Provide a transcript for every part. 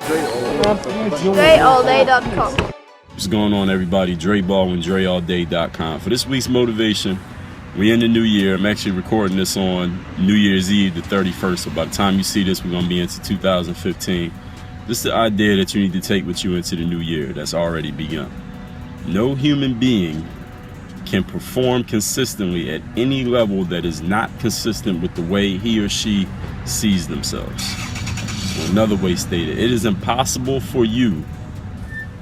DreAllDay.com. What's going on, everybody? Dre Baldwin, DreAllDay.com. For this week's motivation, we in the new year. I'm actually recording this on New Year's Eve, the 31st. So by the time you see this, we're going to be into 2015. This is the idea that you need to take with you into the new year that's already begun. No human being can perform consistently at any level that is not consistent with the way he or she sees themselves. Or another way stated, it is impossible for you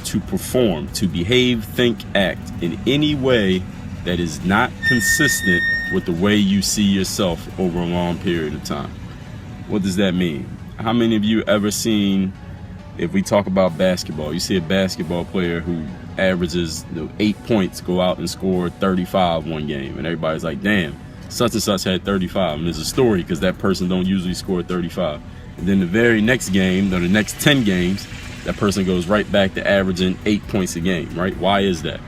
to perform, to behave, think, act in any way that is not consistent with the way you see yourself over a long period of time. What does that mean? How many of you ever seen, if we talk about basketball, you see a basketball player who averages 8 points, go out and score 35 one game, and everybody's like, damn, such and such had 35, and there's a story because that person don't usually score 35. And then the very next game, or the next 10 games, that person goes right back to averaging 8 points a game, right? Why is that?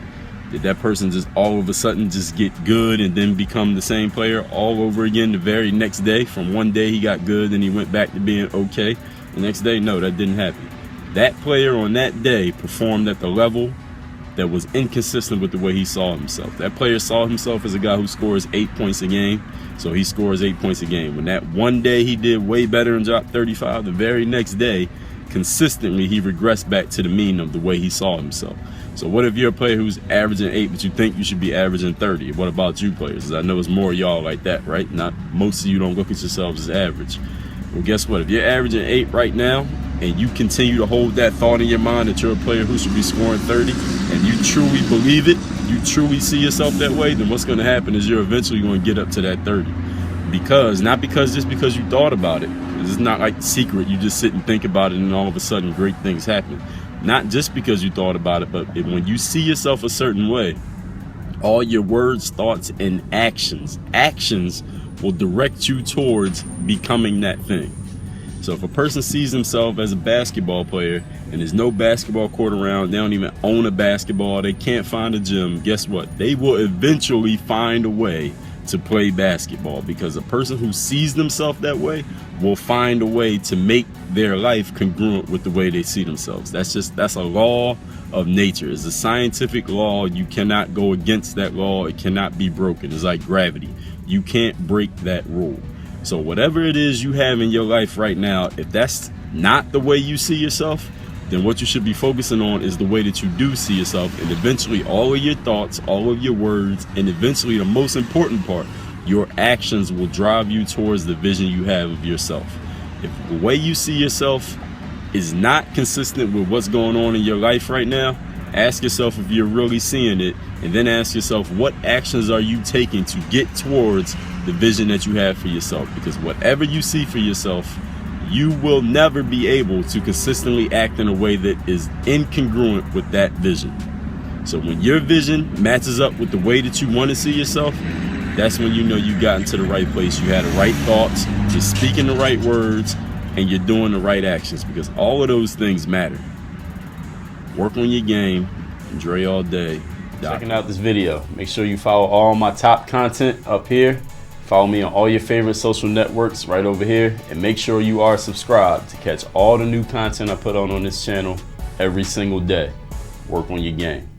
Did that person just all of a sudden just get good and then become the same player all over again the very next day? From one day he got good, then he went back to being okay. The next day, no, that didn't happen. That player on that day performed at the level that was inconsistent with the way he saw himself. That player saw himself as a guy who scores 8 points a game, so he scores 8 points a game. When that one day he did way better and dropped 35, the very next day, consistently he regressed back to the mean of the way he saw himself. So what if you're a player who's averaging 8 but you think you should be averaging 30? What about you players? 'Cause I know it's more of y'all like that, right? Not most of you don't look at yourselves as average. Well, guess what? If you're averaging 8 right now and you continue to hold that thought in your mind that you're a player who should be scoring 30 and you truly believe it, you truly see yourself that way, then what's going to happen is you're eventually going to get up to that 30. Not because just because you thought about it. It's not like secret. You just sit and think about it and all of a sudden great things happen. Not just because you thought about it, but when you see yourself a certain way, all your words, thoughts, and actions will direct you towards becoming that thing. So if a person sees himself as a basketball player and there's no basketball court around, they don't even own a basketball, they can't find a gym, guess what? They will eventually find a way to play basketball, because a person who sees themselves that way will find a way to make their life congruent with the way they see themselves. That's a law of nature. It's a scientific law. You cannot go against that law. It cannot be broken. It's like gravity. You can't break that rule. So whatever it is you have in your life right now, if that's not the way you see yourself, then what you should be focusing on is the way that you do see yourself, and eventually all of your thoughts, all of your words, and eventually the most important part, your actions will drive you towards the vision you have of yourself. If the way you see yourself is not consistent with what's going on in your life right now, ask yourself if you're really seeing it, and then ask yourself, what actions are you taking to get towards the vision that you have for yourself? Because whatever you see for yourself, you will never be able to consistently act in a way that is incongruent with that vision. So when your vision matches up with the way that you want to see yourself, that's when you know you got into the right place. You had the right thoughts, you're speaking the right words, and you're doing the right actions, because all of those things matter. Work on your game. Dre all day. Checking out this video. Make sure you follow all my top content up here. Follow me on all your favorite social networks right over here, and make sure you are subscribed to catch all the new content I put on this channel every single day. Work on your game.